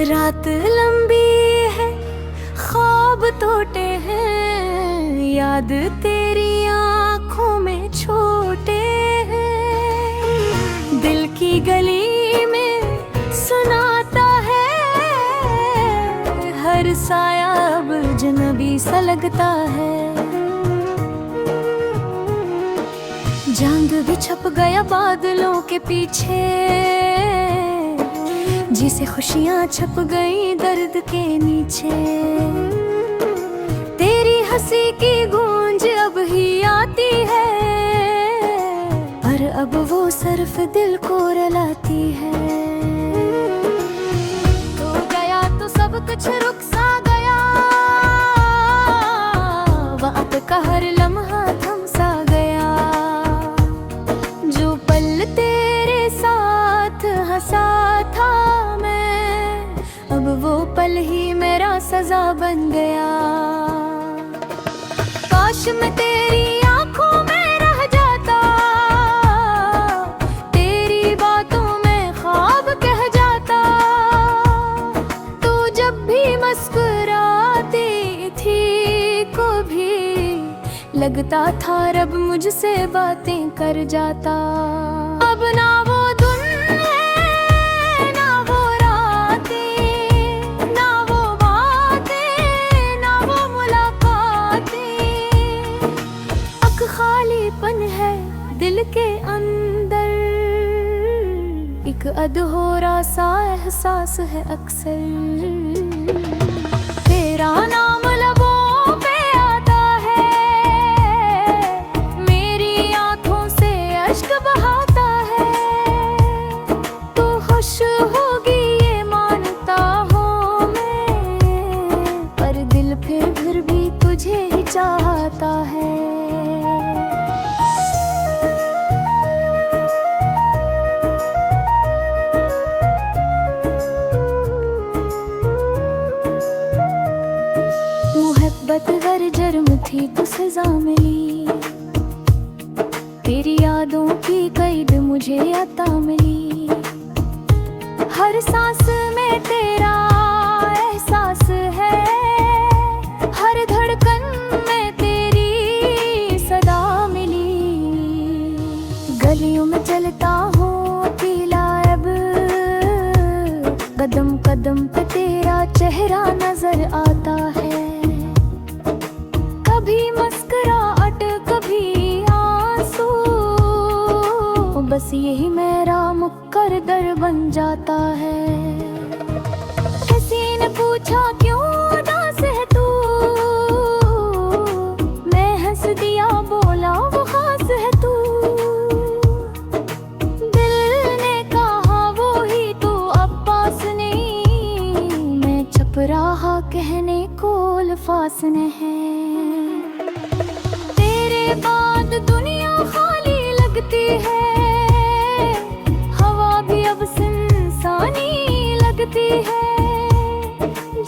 रात लंबी है, ख्वाब टूटे हैं, याद तेरी आंखों में छोटे हैं। दिल की गली में सुनाता है, हर साया अब अजनबी सा लगता है। चांद भी छप गया बादलों के पीछे, जिसे खुशियां छप गई दर्द के नीचे। तेरी हंसी की गूंज अब ही आती है, पर अब वो सिर्फ दिल को रुलाती है। तो गया तो सब कुछ रुक सा गया, वक्त का हर लम्हा थम सा गया। जो पल तेरे साथ हंसा था मैं, अब वो पल ही मेरा सजा बन गया। काश मैं तेरी आंखों में रह जाता, तेरी बातों में ख्वाब कह जाता। तू जब भी मुस्कुराती थी को भी लगता था रब मुझसे बातें कर जाता। अब ना वो धुन है, ना वो रातें, ना वो बातें, ना वो मुलाकातें। अब खालीपन है दिल के अंदर, एक अधूरा सा एहसास है अक्सर। तेरा नाम लबों पे आता है, मेरी आंखों से अश्क बहाता है। तू खुश होगी ये मानता हूँ मैं, पर दिल फिर भी तुझे ही चाहता है। मोहब्बत गर जर्म थी तो सजा मिली, तेरी यादों की कैद मुझे अता मिली। हर सांस में तेरा एहसास है, हर धड़कन में तेरी सदा मिली। गलियों में चलता हूँ अकेला अब, कदम कदम पे तेरा चेहरा नजर आता है। कभी मुस्कुराहट कभी आंसू, बस यही मेरा मुक्कर दर बन जाता है। किसी ने पूछा क्यों उदास है तू, मैं हंस दिया बोला वो खास है तू। दिल ने कहा वो ही तू अब पास नहीं, मैं छुप रहा कहने को अल्फाज नहीं। तेरे बाद दुनिया खाली लगती है, हवा भी अब सुनसानी लगती है।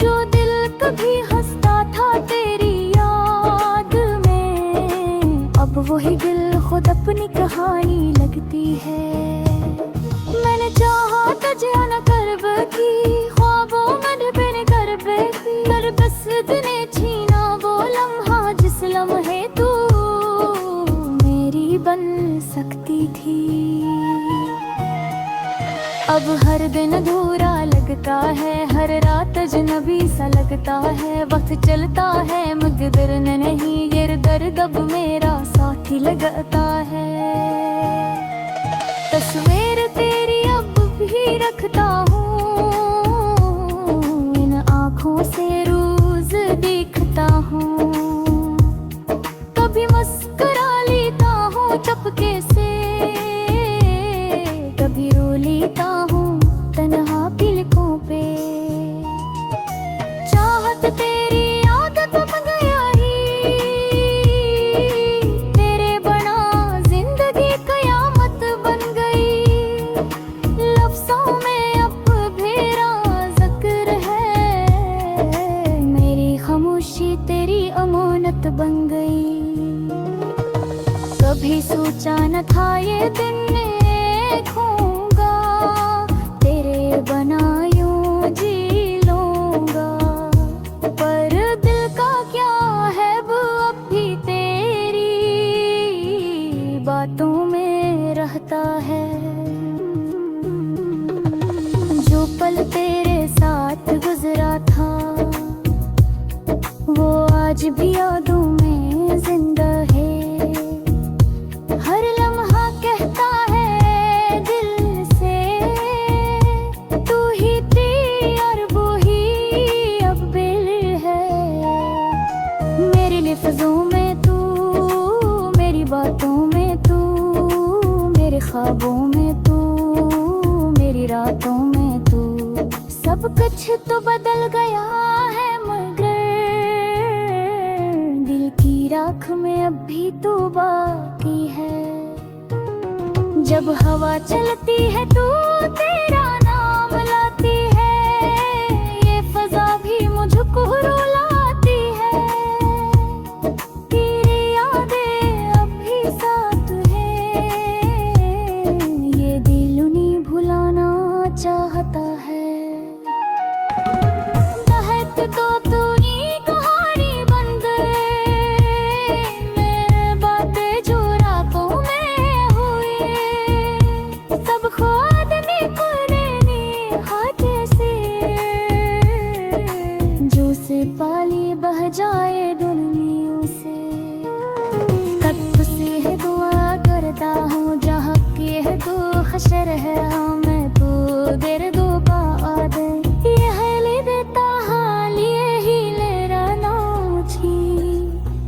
जो दिल कभी हंसता था तेरी याद में, अब वही दिल खुद अपनी कहानी लगती है। मैंने चाहा तुझे न करब की, ख्वाबों में डूबने करब की, पर बस तूने छीना वो लम्हा जिस लम्हे तू मेरी बन सकती थी। अब हर दिन अधूरा लगता है, हर रात अजनबी सा लगता है। वक्त चलता है मगर नहीं, ये दर्द अब मेरा साथी लगता है। तस्वीर तेरी अब भी रखता हूँ, इन आँखों से रोज देखता हूँ। कभी मुस्कुरा लेता हूँ चुपके से, कभी रो लेता हूँ तन्हा पलकों पे। चाहत तेरी आदत बन गया ही, तेरे बना जिंदगी कयामत बन गई। लफ्ज़ों में अब मेरा ज़िक्र है, मेरी खामोशी तेरी अमानत बन गई। कभी सोचा न था ये दिन देखूंगा, तेरे बना यूं जी आज भी यादों में जिंदा है। हर लम्हा कहता है दिल से, तू ही थी और वो ही अब बिल है। मेरी लफ्ज़ों में तू, मेरी बातों में तू, मेरे ख्वाबों में तू, मेरी रातों में तू। सब कुछ तो बदल गया है मगर दिल की राख में अब भी तू बाकी है। जब हवा चलती है तू तेरा नाम लाती है, ये फजा भी मुझको रुलाती है। तेरी यादें अब भी साथ है, ये दिल उन्हीं भुलाना चाहता है। दहक तो तूने कहानी बन गए, मैं बातें जो रातों में हुई, सब खुद ने पुराने हाथ से, जो से पाली बह जाए दुनियों से। कब से है दुआ करता हूँ जहाँ के है तो हशर है, हाँ मैं तो देर दो बात ये है ले देता हाल ये ही ले रहा छी।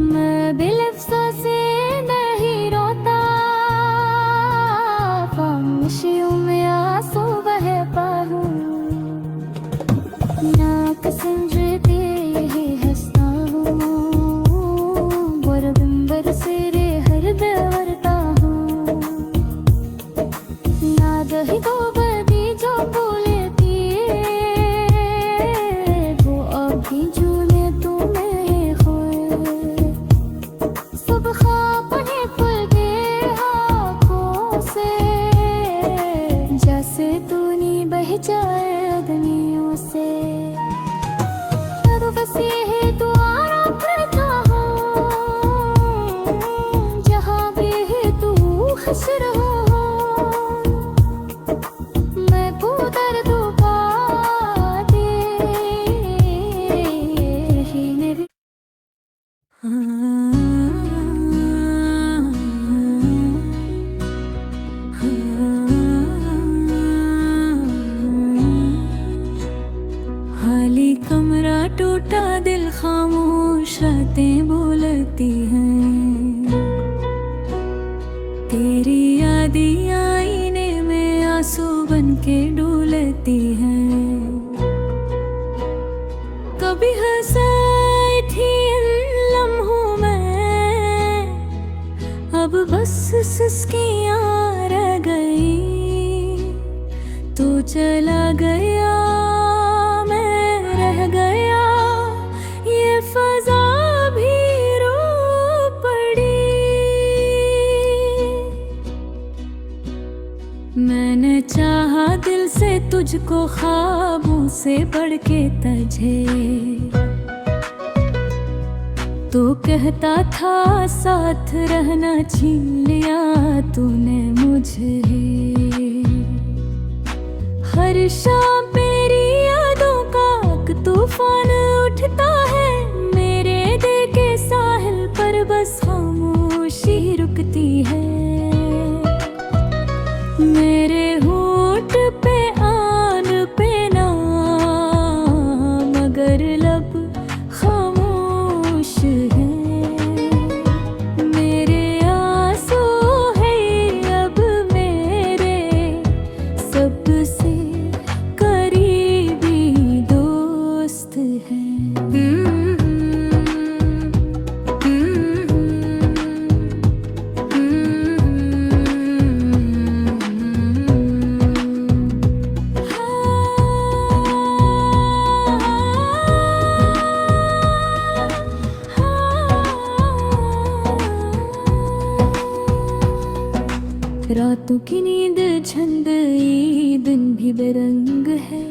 मैं बिलफ्ज़ों से नहीं रोता, खामोशियों में आंसू बह पाऊं। ना कसम रहती यही हंसता हूँ, बरबिंबर से रे हर दवरता हूँ। ना दही को बदी जो बोलती वो अभी झूले तुम्हें खोए। सब ख्वाब ने खुल गए आँखों से, जैसे तूने बह जाए दुनियों से। बस ये है दुआ करता हूँ, जहाँ भी है तू हसर हो, मैं पुदर दो बातें ही मेरे। खाली कमरा टूटा दिल खामोश रातें बोलती हैं, तेरी यादें आईने में आंसू बन के डुलती हैं। कभी हंसाई थी इन लम्हों में, अब बस सिसकियां रह गई। तू चला गया मैं रह गया, ये फजा भी रो पड़ी। मैंने चाहा दिल से तुझको ख्वाबों से बढ़ के तुझे, तो कहता था साथ रहना छीन लिया तूने मुझे। हर शाम मेरी यादों का तूफान उठता है, मेरे दिल के साहिल पर बस खामोशी रुकती है। मेरे होठ पे आन पे नाम मगर लब खामोश है। मेरे आंसू है अब मेरे सबसे करीबी दोस्त है। रातों की नींद झंड दिन भी बेरंग है,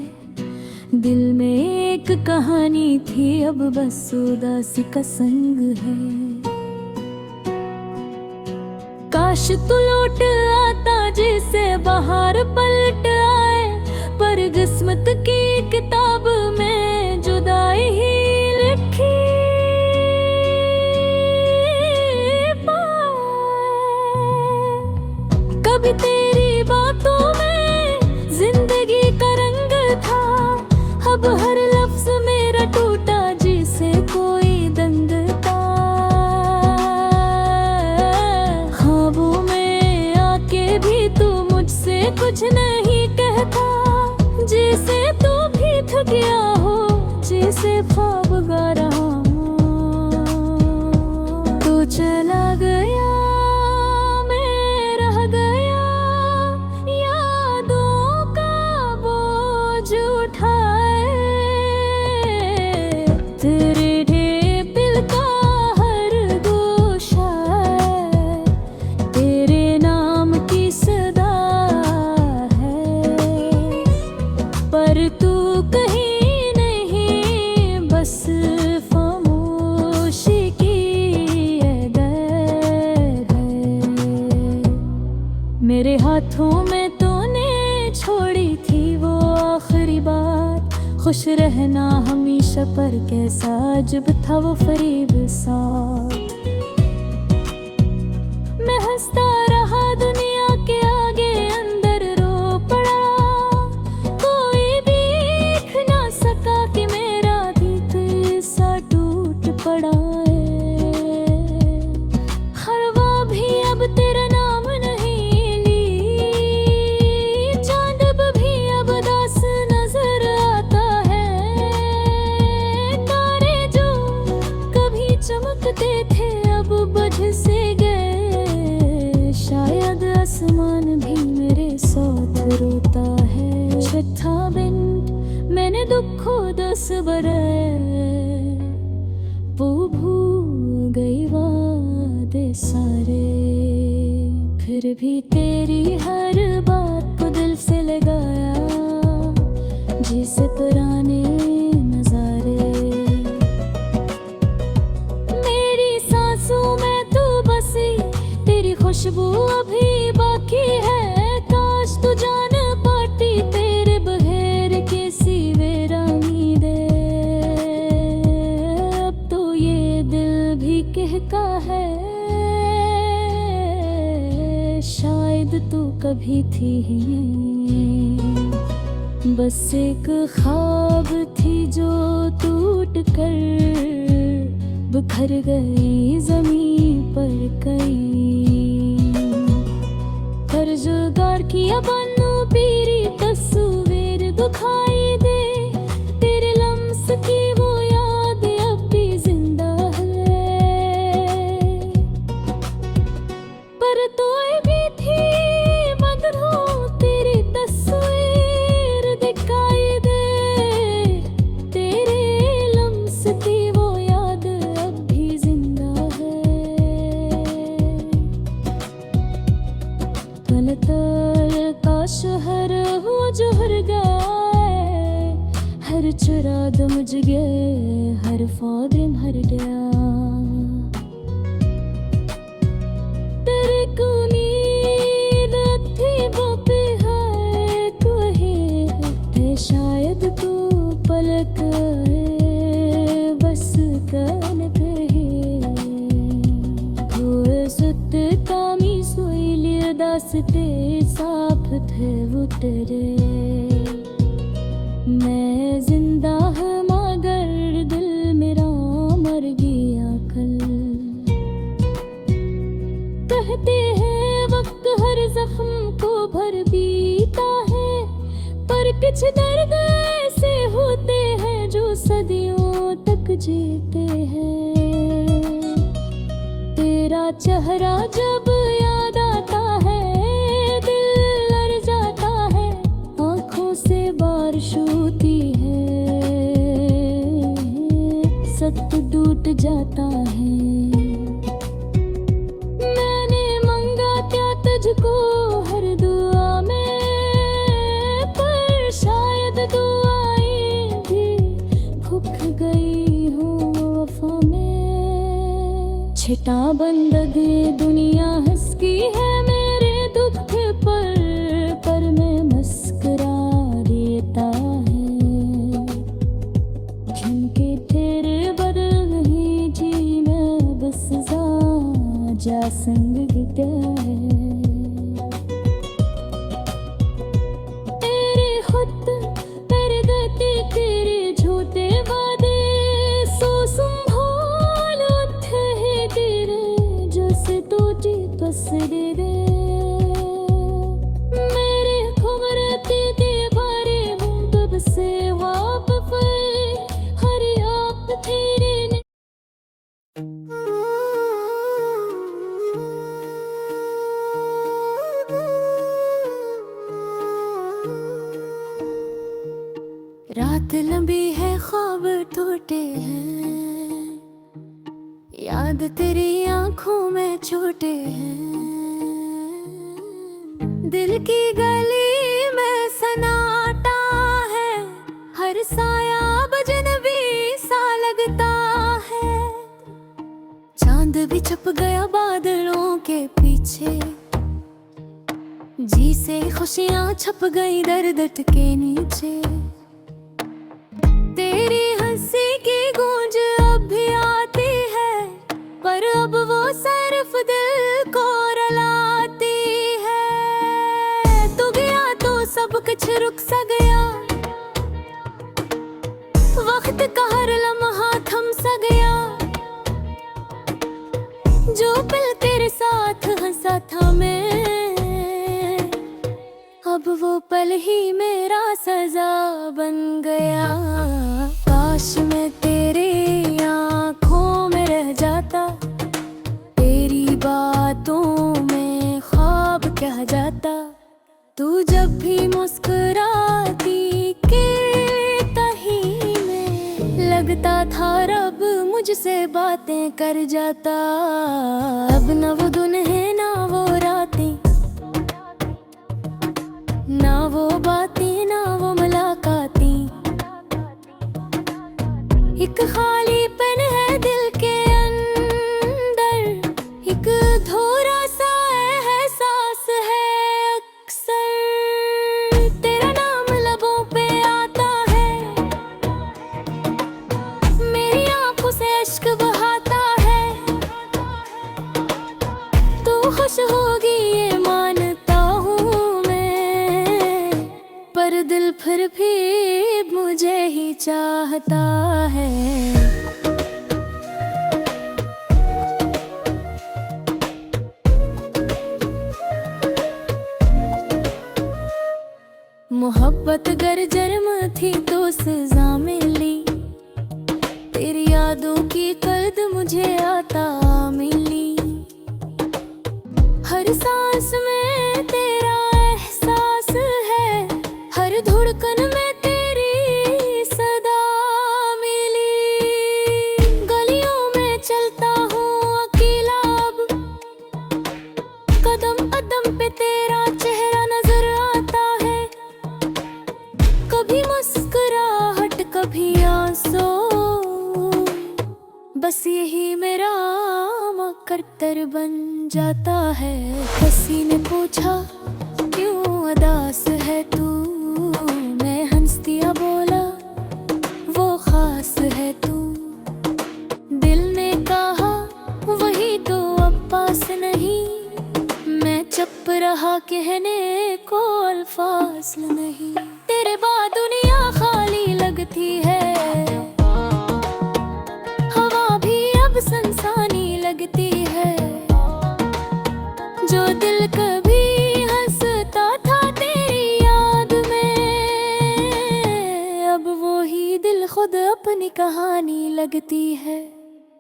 दिल में एक कहानी थी अब बस उदासी का संग है। काश तू लौट आता जिसे बाहर पलट आए, पर किस्मत की किताब में जुदाई ही लिखी। भी तेरी बातों में जिंदगी का रंग था। अब हर लफ्ज मेरा टूटा जिसे कोई दंग था। ख्वाबों में आके भी तू मुझसे कुछ नहीं कहता, जैसे तू भी थक गया हो, जैसे ख्वाब गा रहा हूँ। तू चला गया, मैं रह गया, यादों का बोझ उठाए। तेरे दिल का हर गोशा है, तेरे नाम की सदा है। पर तू कहीं नहीं, बस खामोशी की ये दर है। मेरे हाथों में तूने छोड़ी थी वो आखिरी बात, खुश रहना हमेशा, पर कैसा अजब था वो फरीब सा। मैं हंसता रहा दुनिया के आगे, अंदर रो पड़ा। कोई देख ना सका कि मेरा दिल कैसा टूट पड़ा है। हवा भी अब तेरा नाम नहीं ली, चांद भी अब उदास नजर आता है। तारे जो कभी चमकते थे अब बुझ से गए, शायद आसमान भी मेरे साथ रोता है। छठा बिंद मैंने दुखो 10 बरस, वो भूल गई वादे सारे। फिर भी तेरी हर बात को दिल से लगाया, जैसे पुराने नजारे। मेरी सांसों में तू बसी, तेरी खुशबू अभी बाकी है। काश तू जान पाती तेरे बगैर कैसी वीरानी दे। अब तो ये दिल भी कहता है, शायद तू कभी थी ही नहीं, बस एक ख्वाब थी जो टूट कर बिखर गई ज़मीन पर कहीं। कर्जदार की बनो पीरी तस्वीर दिखाई दे, तेरे लम्स की वो याद अब भी जिंदा है। पर तू भी थी मगनू, तेरी तस्वीर दिखाई दे, तेरे लम्स की वो याद अब भी जिंदा है। तल का शहर हो जोहर गए, हर चुराग मुझ गए, हर ख्वाब हर गया। तेरे को नींद थी वो पे है, तू है शायद तू पलक है, बस कान पे है। वो सुत कामी सोई लिया दासते साफ थे वो तेरे। मैं जिंदा हूँ मगर दिल मेरा मर गया कल। कहते हैं वक्त हर जख्म को भर बीता है, पर कुछ दर्द ऐसे होते हैं जो सदियों तक जीते हैं। तेरा चेहरा जब याद आता है, दिल लड़ जाता है, आंखों से बारिश होती है, सत्य टूट जाता है। मैंने मांगा क्या तुझको हर दुआ में, पर शायद दुआएं भी भूख गई हूँ वफा में। छिटा बंदगी दुनिया हंस की है मेरे दुख पर मैं मुस्कुरा देता है। जिनके तेरे बदल नहीं जी, मैं बस जा संग गया है। दे मेरे खुमरती दीवारे हूँ कब से वापस हर आप तेरे रात लंबी है ख्वाब टूटे हैं याद तेरी आंखों में छोटे हैं दिल की गली में सन्नाटा है हर साया अजनबी सा लगता है चांद भी छुप गया बादलों के पीछे जी से खुशियां छप गई दर्द के नीचे तेरी हंसी की गूंज अब भी आती है पर अब वो सिर्फ दिल को रुलाती है तू गया तो सब कुछ रुक सा गया वक्त का हर लम्हा थम सा गया जो पल तेरे साथ हंसा था मैं अब वो पल ही मेरा सजा बन गया काश मैं तेरी आँखों में रह जाता तेरी बातों में ख्वाब कह जाता तू जब भी मुस्कुराती के तही में लगता था रब मुझसे बातें कर जाता अब न वो दुल्हन ना वो रातें ना वो बातें ना वो मुलाकातें एक खालीपन है दिल के अंदर एक अधूरा सा एहसास है अक्सर तेरा नाम लबों पे आता है मेरी आंखों से इश्क बहाता है तू खुश होगी ये मानता हूँ मैं पर दिल फिर भी मुझे ही चाहता है मोहब्बत गर जन्म थी तो सजा मिली तेरी यादों की कर्द मुझे आता मिली हर सांस में तेरा एहसास है हर धड़कन में तेरी सदा मिली गलियों में चलता हूँ अकेला अब कदम कदम पे तेरा चेहरा नजर आता है कभी मुस्कुराहट कभी आंसू बस यही मेरा मुकद्दर बन जाता है किसी ने पूछा क्यों उदास है तू मैं हंस दिया बोला वो खास है तू दिल ने कहा वही तो अब पास नहीं मैं चुप रहा कहने को अल्फाज नहीं तेरे बाद दुनिया खाली लगती है हवा भी अब सनसानी लगती है जो दिल कभी हंसता था तेरी याद में अब वो ही दिल खुद अपनी कहानी लगती है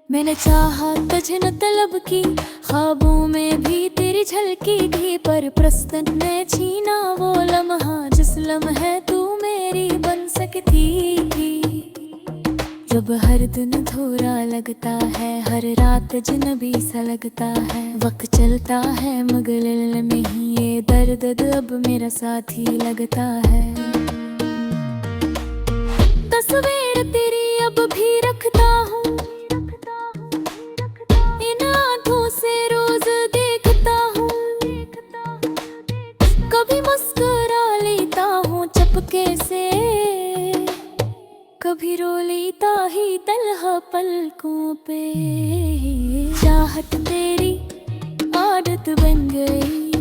मैंने चाहा तुझे न तलब की ख्वाबों में भी तेरी झलकी थी पर प्रस्तन ने छीना वो लम्हा जिस लम्हे तू मेरी बन सकती जब हर दिन अधूरा लगता है हर रात अजनबी सा लगता है वक्त चलता है मगर दिल में ही ये दर्द अब मेरा साथी लगता है तस्वीर तेरी अब भी रखता हूँ इन आंखों से रोज देखता हूँ कभी मुस्कुरा लेता हूँ चपके से कभी रो लेता ही तन्हा पलकों पे चाहत तेरी आदत बन गई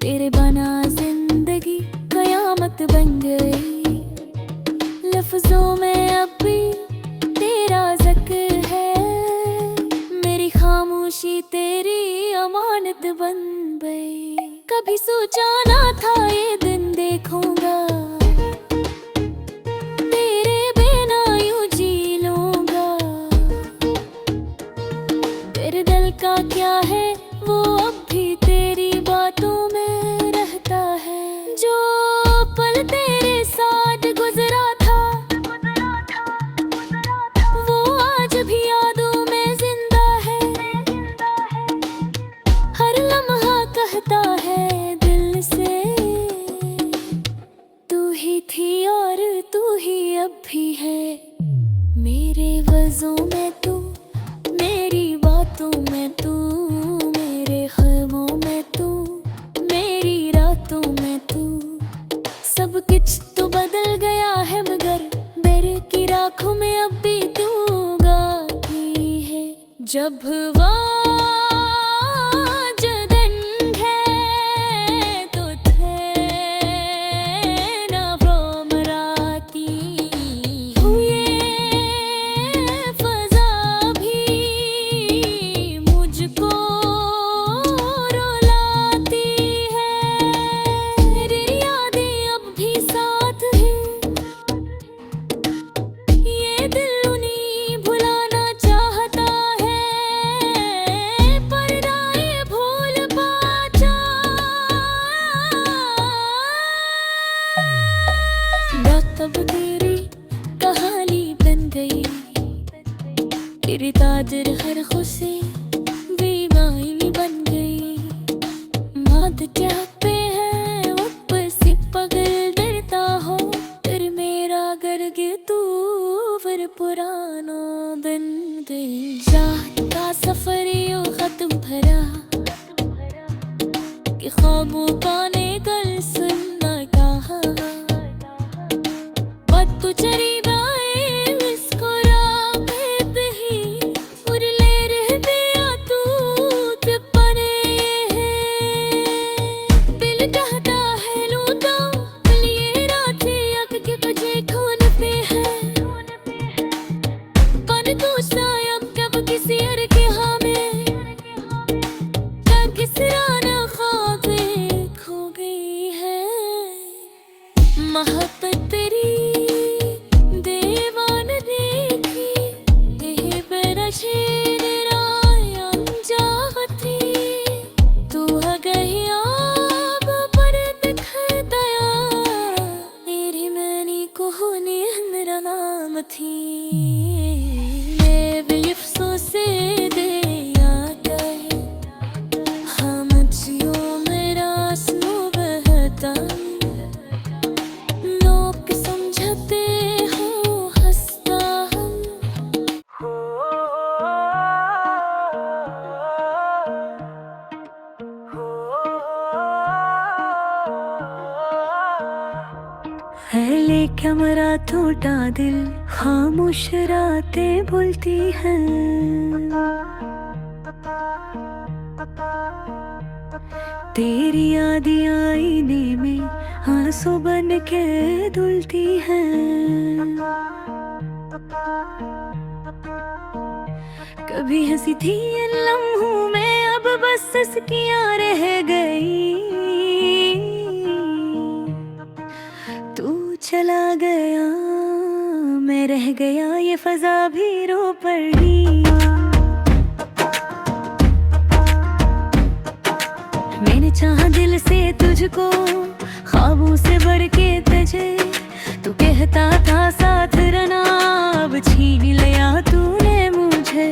तेरे बना जिंदगी कयामत बन गई लफ्जों में अब भी तेरा जिक्र है मेरी खामोशी तेरी अमानत आदत बन गई। कभी सोचा ना था ये दिन देखूंगा, तेरे बिना यूं जी लूंगा। तेरे दिल का क्या है वो अब भी तेरी बातों में रहता है। जो पल तेरे साथ गुजरा था वो आज भी यादों में जिंदा है। हर लम्हा कहता है दिल से, तू ही थी और तू ही अब भी है। मेरे वज़ों में तू, मेरी बातों में तू, मेरे ख्वाबों में तू, मेरी रातों में तू। सब कुछ तो बदल गया है मगर मेरे की राखों में अब भी तू गाती है। जब आज दिन है तो थे ना वो मराती। ये फज़ा भी मुझको रुलाती है। तेरी यादें अब भी साथ हैं, ये दिल उन्हीं भुलाना चाहता है। पर ना ये भूल पाता। रात अब तेरी कहानी बन गई, तेरी ताजर हर खुशी बेमानी बन गई। माद चाहते हैं वापसी पगल डरता हो, फिर मेरा करके तू फिर पुराना बन गई। रात का सफर यूं खत्म भरा कि ख्वाबों का ने कल सुनना कहा। बात तो चली बाए मुस्कुराते ही उड़ले रह दिया तू जब बने हैं। दिल कहता है लूटा दिल ये रातें आग के बजे खून पे है। कौन पूछता अब कब किसी और के हाँ में, कब किस राना ख्वाबें खो गई है। मोहब्बत तेरी देवान देखी, तेरे बिना चैन राया चाहती। तू आ गई अब पर दिखता यार, तेरी मैंने को होने मेरा नाम थी। मैं भी अफसोस से दे आता है, हम जियो मेरा आंसू बहता। लोग समझते हो हंसता हम। है लेके मरा टूटा दिल, खामोश रातें बोलती हैं। तेरी यादें आईने में आंसू बन के धुलती हैं। कभी हंसी थी इन लम्हों में अब बस सिसकियां रह गई। तू चला गया मैं रह गया, ये फजा भी रो पड़ी। मैंने चाहा दिल से तुझको, ख्वाबों से बढ़ के तुझे। तू कहता था साथ रहना, अब छीन लिया तूने मुझे।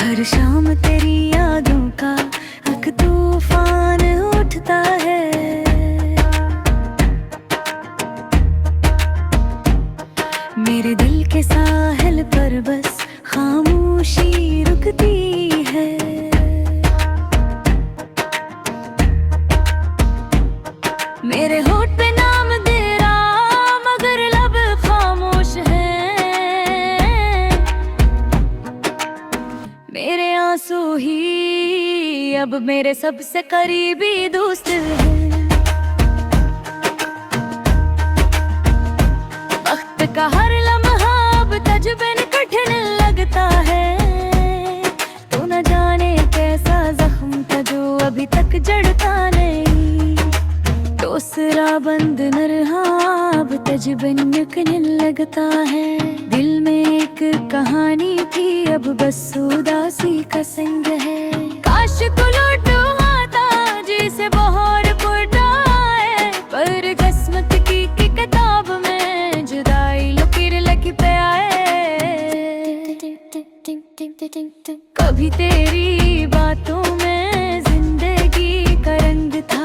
हर शाम तेरी यादों का एक तूफान उठता है। मेरे दिल के साहिल पर बस खामोशी रुकती है। मेरे होठ पे नाम तेरा मगर लब खामोश है। मेरे आंसू ही अब मेरे सबसे करीबी दोस्त है। वक्त का हर लम्हा अब तजबन कठिन लगता बनकने लगता है। दिल में एक कहानी थी, अब बस उदासी का संग है। काश को लौटो आता जिसे बहार फुटाए, पर किस्मत की किताब में जुदाई लकीर लगी पे आए। कभी तेरी बातों में जिंदगी का रंग था,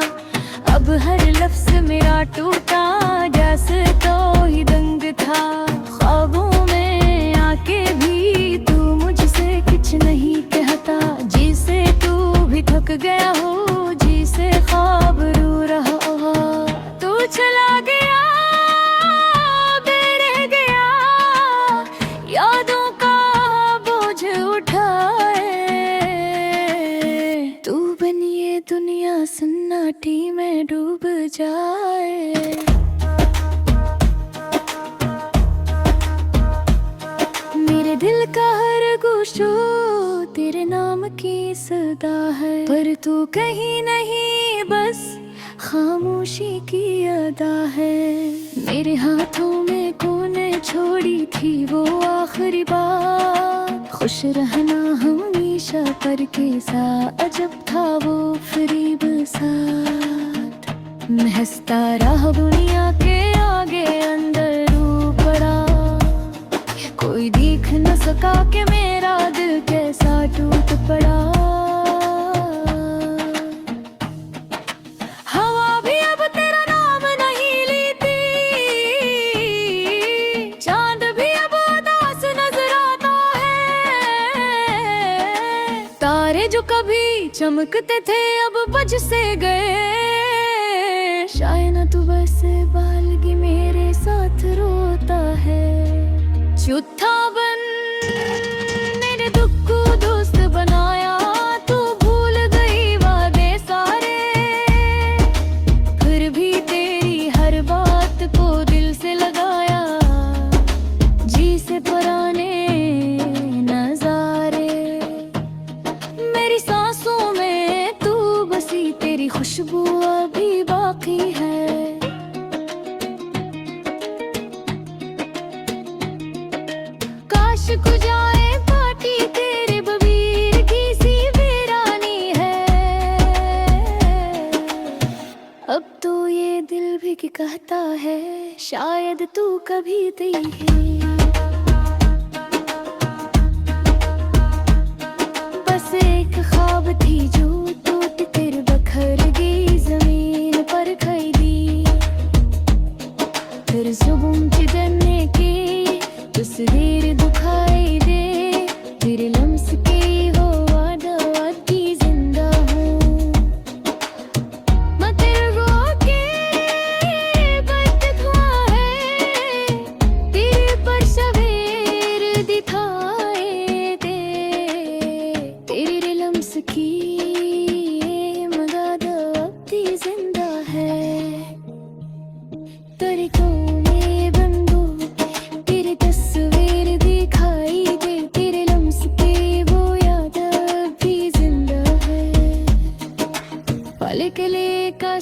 अब हर लफ्ज मेरा टूटा जैसे तो ही दंग था। ख्वाबों में आके भी तू मुझसे कुछ नहीं कहता, जिसे तू भी थक गया हो, जिसे ख्वाब रू रहा हो। तू चला गया, रह गया, यादों का बोझ उठाए। तू बनिए दुनिया सन्नाटी में डूब जाए। मेरे दिल का हर गोशो तेरे नाम की सदा है, पर तू कहीं नहीं, बस खामोशी की अदा है। मेरे हाथों में कोने छोड़ी थी वो आखिरी बात, खुश रहना हमेशा पर कैसा अजब था वो फरीब साथ। मैं हंसता रहा दुनिया के आगे, अंदर डूब पड़ा, कोई देख न सका कि मेरा दिल कैसा टूट पड़ा। हवा भी अब तेरा नाम नहीं लेती, चांद भी अब उदास नजर आता है। तारे जो कभी चमकते थे अब बुझ से गए, शायद न तू बस बालगी मेरे साथ रोता है। चुथा बन मेरे दुख को दोस्त बनाया, तू भूल गई वादे सारे, फिर भी तेरी हर बात को दिल से लगाया, जी से पुराने नजारे। मेरी सांसों में तू बसी, तेरी खुशबू अभी बाकी है। काश को जाए पार्टी तेरे बबीर की सी वीरानी है। अब तो ये दिल भी की कहता है, शायद तू कभी दी है। बस एक ख्वाब थी जो टूट कर बखर गई, जमीन पर खड़ी फिर जुबान चिदने की तस्वीर दुखाई दे। तेरे लम्स की हो वादा वादी जिंदा हूँ, मैं तेरे रोके बद दुआ है, तेरे पर सवेर दिखाए दे। तेरे लम्स की मदद वादी जिंदा है। तेरे को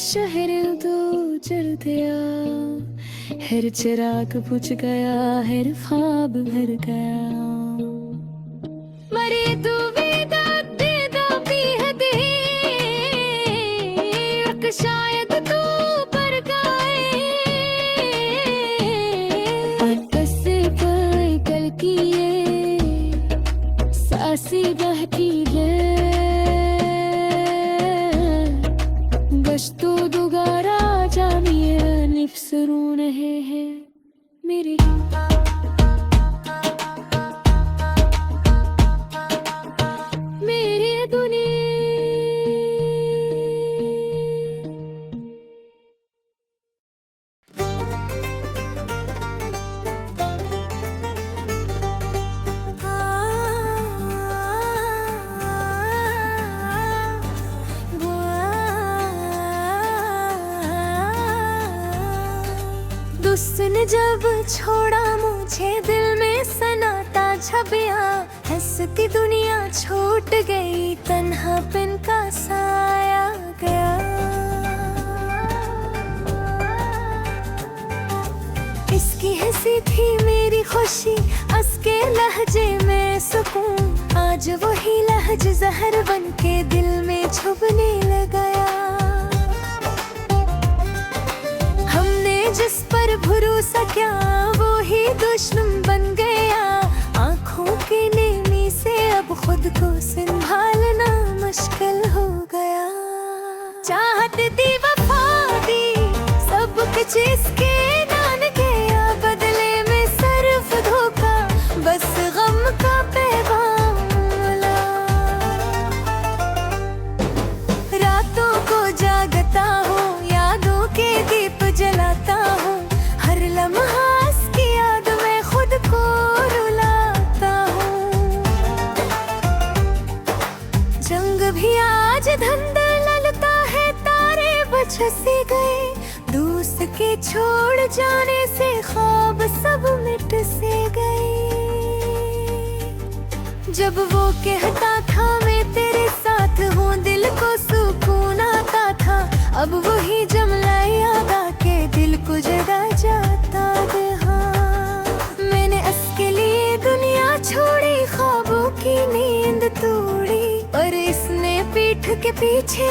शहर दो जल गया, हर चिराग बुझ गया, हर ख्वाब भर गया। मरे तू विदा दे दो भी है दे, शायद तू पर गाए। बस पर कल की ये सासी बहती है, बस तू दोबारा जानिए निफ्सरू रहे हैं मेरे। मेरी दुनिया उसने जब छोड़ा मुझे, दिल में सनाटा छबिया, हंसती दुनिया छूट गई, तन्हापन का साया गया। इस खुशी, हंस के लहजे में सुकून। आज वही लहज जहर बन के दिल में छुपने लगाया। हमने जिस पर भरोसा किया वो ही दुश्मन बन गया। आंखों की नीमी से अब खुद को संभालना मुश्किल हो गया। चाहत दी वफा दी सब कुछ इसके नाम गया, बदले में सिर्फ धोखा बस गम का पैगाम मिला। रातों को जागता हूँ, यादों के दीप जलाता हूँ, हर लम्हा इसकी याद में खुद को रुलाता हूँ। जंग भी आज धंधल ललता है, तारे बछसी गए, दोस्त के छोड़ जाने से ख्वाब सब मिट से गए। जब वो कहता था मैं तेरे साथ हूँ, दिल को सुकून आता था, अब वही जुमला याद आके दिल को जगा जाता है। हाँ, मैंने इसके लिए दुनिया छोड़ी, ख्वाबों की नींद तोड़ी, और इसने पीठ के पीछे